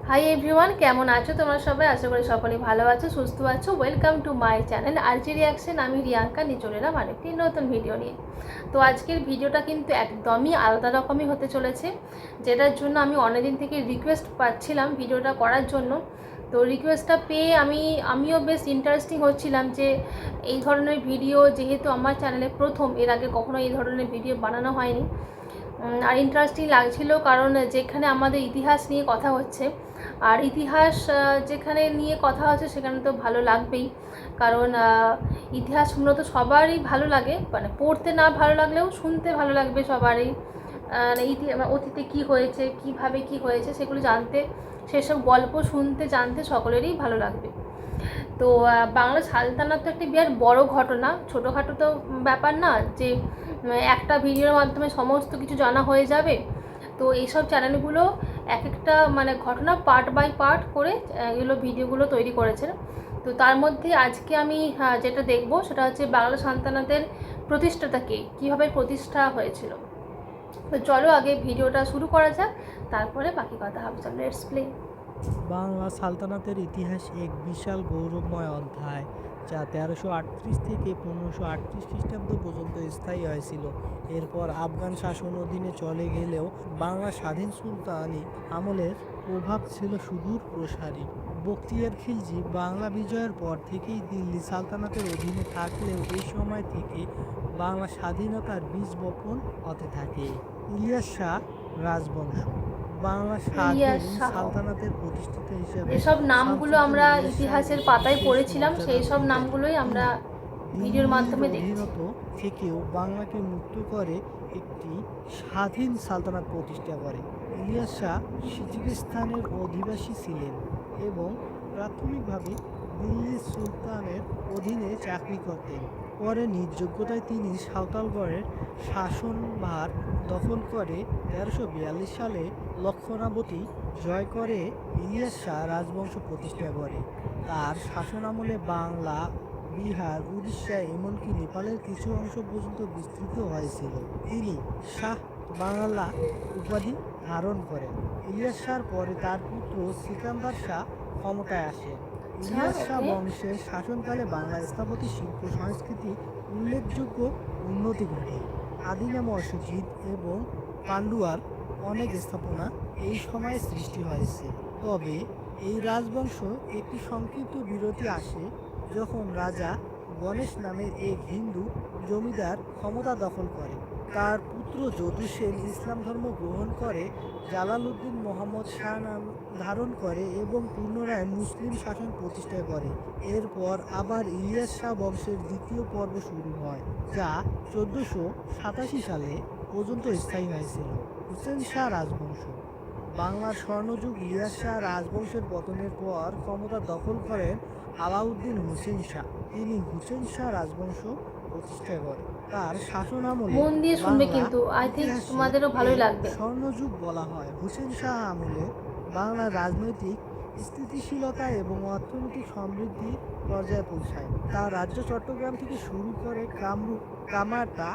Hi everyone, কেমন আছো তোমরা সবাই? আশা করি সকলেই ভালো আছো, সুস্থ আছো। Welcome to my channel RG reaction. আমি রিয়াঙ্কা নিয়ে চলে এলাম আরেকটি নতুন ভিডিও নিয়ে। তো আজকের ভিডিওটা কিন্তু একদমই আলাদা রকমই হতে চলেছে, যেটার জন্য আমি অনেকদিন থেকে রিকোয়েস্ট পাচ্ছিলাম ভিডিওটা করার জন্য। তো রিকোয়েস্টটা পেয়ে আমিও বেশ ইন্টারেস্টিং হচ্ছিলাম যে এই ধরনের ভিডিও যেহেতু আমার চ্যানেলে প্রথম, এর আগে কখনো এই ধরনের ভিডিও বানানো হয়নি। আর ইন্টারেস্টিং লাগছিল কারণ যেখানে আমাদের ইতিহাস নিয়ে কথা হচ্ছে, আর ইতিহাস যেখানে নিয়ে কথা হচ্ছে সেখানে তো ভালো লাগবেই। কারণ ইতিহাস মূলত সবারই ভালো লাগে, মানে পড়তে না ভালো লাগলেও শুনতে ভালো লাগবে সবারই। অতীতে কী হয়েছে, কিভাবে কি হয়েছে সেগুলো জানতে, সেসব গল্প শুনতে জানতে সকলেরই ভালো লাগবে। তো বাংলা সালতানাত তো একটি বিরাট বড় ঘটনা, ছোটোখাটো তো ব্যাপার না যে একটা ভিডিওর মাধ্যমে সমস্ত কিছু জানা হয়ে যাবে। তো এইসব চ্যানেলগুলো এক একটা মানে ঘটনা পার্ট বাই পার্ট করে এগুলো ভিডিওগুলো তৈরি করেছে। তো তার মধ্যে আজকে আমি যেটা দেখব সেটা হচ্ছে বাংলা সালতানাতের প্রতিষ্ঠাতা কে, কীভাবে প্রতিষ্ঠা হয়েছিল। তো চলো আগে ভিডিওটা শুরু করা যাক, তারপরে বাকি কথা হবে। চলো লেটস প্লে। বাংলা সালতানাতের ইতিহাস এক বিশাল গৌরবময় অধ্যায়, যা 1338 থেকে 1538 খ্রিস্টাব্দ পর্যন্ত স্থায়ী হয়েছিল। এরপর আফগান শাসন অধীনে চলে গেলেও বাংলা স্বাধীন সুলতানি আমলের প্রভাব ছিল সুদূর প্রসারী। বখতিয়ার খিলজি বাংলা বিজয়ের পর থেকেই দিল্লি সালতানাতের অধীনে থাকলেও এই সময় থেকে বাংলা স্বাধীনতার বীজ বপন হতে থাকে। ইলিয়াস শাহ রাজবংশ বাংলা স্বাধীন সালতানাতের প্রতিষ্ঠাতা হিসেবে যেসব নামগুলো শামসুদ্দীন আমরা ইলিয়াস শাহকে ইতিহাসের পাতায় বিশেষ পড়েছিলাম সেই মর্যাদার সব অধিকারী। নামগুলোই আমরা তিনি ভিডিওর দিল্লির মাধ্যমে দেখছি। অধীনত থেকেও বাংলাকে মুক্ত করে একটি স্বাধীন সালতানাত প্রতিষ্ঠা করে। ইলিয়াস শাহ সিজিকিস্তানের অধিবাসী ছিলেন এবং প্রাথমিকভাবে দিল্লির সুলতানের অধীনে চাকরি করতেন। পরে নিজ যোগ্যতায় তিনি সাঁওতালগড়ের শাসনভার দখল করে 1342 সালে লক্ষ্মণাবতী জয় করে ইলিয়াস শাহ রাজবংশ প্রতিষ্ঠা করে। তার শাসনামলে বাংলা, বিহার, উড়িষ্যা এমনকি নেপালের কিছু অংশ পর্যন্ত বিস্তৃত হয়েছিল। তিনি শাহ বাংলা উপাধি ধারণ করেন। ইলিয়াস শাহর পরে তার পুত্র সিকান্দার শাহ ক্ষমতায় আসেন। ইলিয়াস শাহ বংশের শাসনকালে বাংলা স্থাপত্য শিল্প সংস্কৃতি উল্লেখযোগ্য উন্নতি ঘটে। আদিনা মসজিদ এবং পান্ডুয়ার অনেক স্থাপনা এই সময়ে সৃষ্টি হয়েছে। তবে এই রাজবংশ একটি সংক্ষিপ্ত বিরতি আসে যখন রাজা গণেশ নামের এক হিন্দু জমিদার ক্ষমতা দখল করে। তার পুত্র যদু সেন ইসলাম ধর্ম গ্রহণ করে, জালালউদ্দিন মোহাম্মদ শাহ নাম ধারণ করে এবং পুনরায় মুসলিম শাসন প্রতিষ্ঠা করে। এরপর আবার ইলিয়াস শাহ বংশের দ্বিতীয় পর্ব শুরু হয়, যা 1487 সালে পর্যন্ত স্থায়ী হয়েছিল। হুসেন শাহ রাজবংশ বাংলার স্বর্ণযুগ ইলিয়াস শাহ রাজবংশের পতনের পর ক্ষমতা দখল করেন আলাউদ্দিন হুসেন শাহ। তিনি হুসেন শাহ রাজবংশ প্রতিষ্ঠা করেন। তার শাসনামলে মন দিয়ে শুনবে, বাংলা কিন্তু আই থিঙ্ক ইতিহাসে তোমাদেরও ভালোই লাগবে। স্বর্ণযুগ বলা হয়। হুসেন শাহ আমলে বাংলার রাজনৈতিক স্থিতিশীলতা এবং অর্থনৈতিক সমৃদ্ধি পর্যায়ে পৌঁছায়। তার রাজ্য চট্টগ্রাম থেকে শুরু করে কামরূপ, কামারটা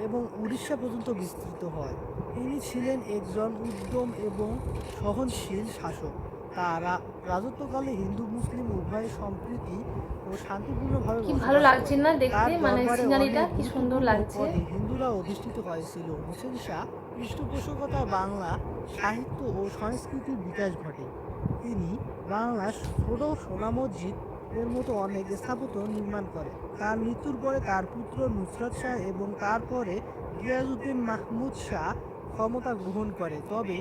এবং উড়িষ্যা পর্যন্ত বিস্তৃত হয়। তিনি ছিলেন একজন উদ্যম এবং সহনশীল শাসক। তার রাজত্বকালে হিন্দু মুসলিম উভয় সম্প্রীতি ও শান্তিপূর্ণভাবে কি ভালো বসবাস লাগছে করে। না তার দেখতে, মানে দরবারে সিনারিটা অনেক কি সুন্দর গুরুত্বপূর্ণ লাগছে। পদে হিন্দুরা অধিষ্ঠিত হয়েছিল। হুসেন শাহ পৃষ্ঠপোষকতায় বাংলা সাহিত্য ও সংস্কৃতির বিকাশ ঘটে। তিনি বাংলার ছোট সোনা মসজিদ এর মতো অনেক স্থাপত্য নির্মাণ করেন। তার মৃত্যুর পরে তার পুত্র নুসরত শাহ এবং তারপরে গিয়াসউদ্দিন মাহমুদ শাহ ক্ষমতা গ্রহণ করে। তবে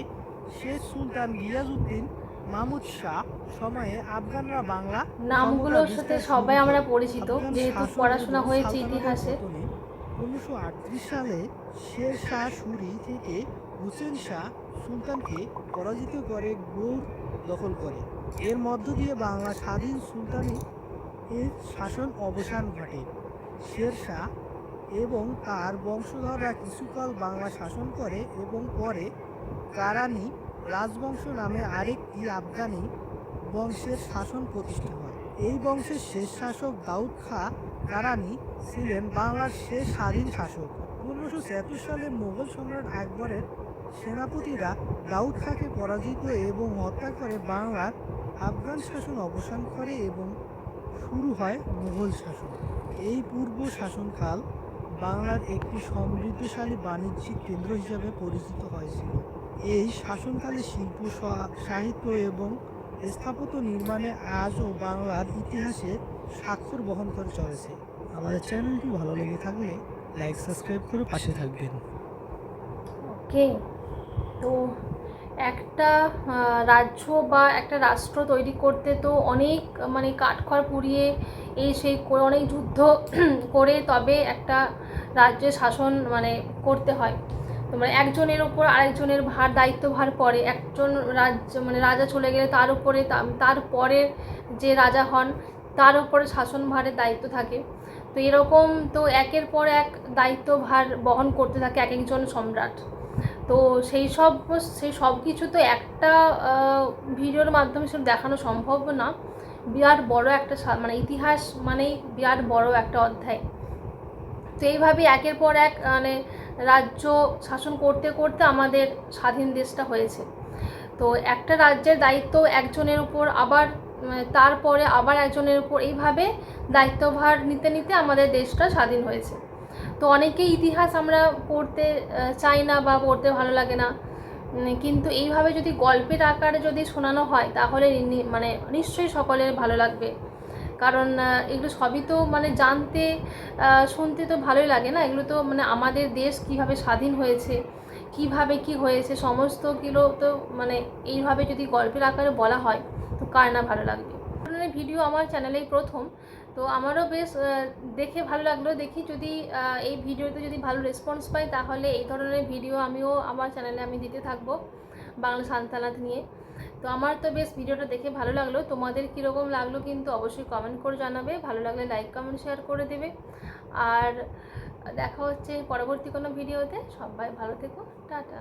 শেষ সুলতান গিয়াসউদ্দিন মাহমুদ শাহ সময়ে আফগানরা বাংলা ক্ষমতা নামগুলোর সাথে বিস্তার শুরু সবাই আমরা করে। পরিচিত, আফগান যেহেতু শাসক পড়াশোনা এবং হয়েছে সালতানাতের ইতিহাসে। পতনে 1538 সালে শের শাহ সুরি থেকে হুসেন শাহ সুলতানকে পরাজিত করে গৌড় দখল করে। এর মধ্য দিয়ে বাংলা স্বাধীন সুলতানি এর শাসন অবসান ঘটে। শের শাহ এবং তার বংশধররা কিছুকাল বাংলা শাসন করে এবং পরে কারানি রাজবংশ নামে আরেকটি আফগানি বংশের শাসন প্রতিষ্ঠা হয়। এই বংশের শেষ শাসক দাউদ খাঁ কারানি ছিলেন বাংলার শেষ স্বাধীন শাসক। 1576 সালে মোগল সম্রাট আকবরের সেনাপতিরা দাউদ খাঁকে পরাজিত এবং হত্যা করে বাংলার আফগান শাসন অবসান করে এবং শুরু হয় মুঘল শাসন। এই পূর্ব শাসনকাল বাংলার একটি সমৃদ্ধশালী বাণিজ্যিক কেন্দ্র হিসাবে পরিচিত হয়েছিল। এই শাসনকালে শিল্প, সাহিত্য এবং স্থাপত্য নির্মাণে আজও বাংলার ইতিহাসে স্বাক্ষর বহন করে চলেছে। আমাদের চ্যানেলটি ভালো লেগে থাকলে লাইক, সাবস্ক্রাইব করে পাশে থাকবেন। ওকে, তো একটা রাজ্য বা একটা রাষ্ট্র তৈরি করতে তো অনেক মানে কাঠখড় পুড়িয়ে এই সেই করে অনেক যুদ্ধ করে তবে একটা রাজ্যের শাসন মানে করতে হয়। তো মানে একজনের ওপর আরেকজনের দায়িত্বভার পড়ে। একজন রাজা চলে গেলে তার উপরে তারপরে যে রাজা হন তার উপরে শাসনভারের দায়িত্ব থাকে। তো এরকম তো একের পর এক দায়িত্বভার বহন করতে থাকে এক একজন সম্রাট। তো সেই সব কিছু তো একটা ভিডিওর মাধ্যমে সব দেখানো সম্ভব না। বিরাট বড় একটা মানে ইতিহাস মানেই বিরাট বড় একটা অধ্যায়। তো এইভাবে একের পর এক মানে রাজ্য শাসন করতে করতে আমাদের স্বাধীন দেশটা হয়েছে। তো একটা রাজ্যের দায়িত্ব একজনের উপর আবার তারপরে আবার একজনের উপর এইভাবে দায়িত্বভার নিতে নিতে আমাদের দেশটা স্বাধীন হয়েছে। তো অনেকেই ইতিহাস আমরা পড়তে চাই না বা পড়তে ভালো লাগে না, কিন্তু এইভাবে যদি গল্পের আকারে যদি শোনানো হয় তাহলে মানে নিশ্চয়ই সকলের ভালো লাগবে। কারণ এগুলো সবই তো মানে জানতে শুনতে তো ভালোই লাগে না। এগুলো তো মানে আমাদের দেশ কিভাবে স্বাধীন হয়েছে, কিভাবে কি হয়েছে সমস্ত কিলো তো মানে এইভাবে যদি গল্পের আকারে বলা হয় তো কার না ভালো লাগবে। ধরনের ভিডিও আমার চ্যানেলেই প্রথম, তো আমারও বেশ দেখে ভালো লাগলো। দেখি যদি এই ভিডিওতে যদি ভালো রেসপন্স পাই তাহলে এই ধরনের ভিডিও আমিও আমার চ্যানেলে আমি দিতে থাকবো বাংলা সান্তানাত নিয়ে। তো আমার তো বেশ ভিডিওটা দেখে ভালো লাগলো। তোমাদের কীরকম লাগলো কিন্তু অবশ্যই কমেন্ট করে জানাবে। ভালো লাগলে লাইক, কমেন্ট, শেয়ার করে দেবে। আর দেখা হচ্ছে পরবর্তী কোনো ভিডিওতে। সবাই ভালো থেকো, টাটা।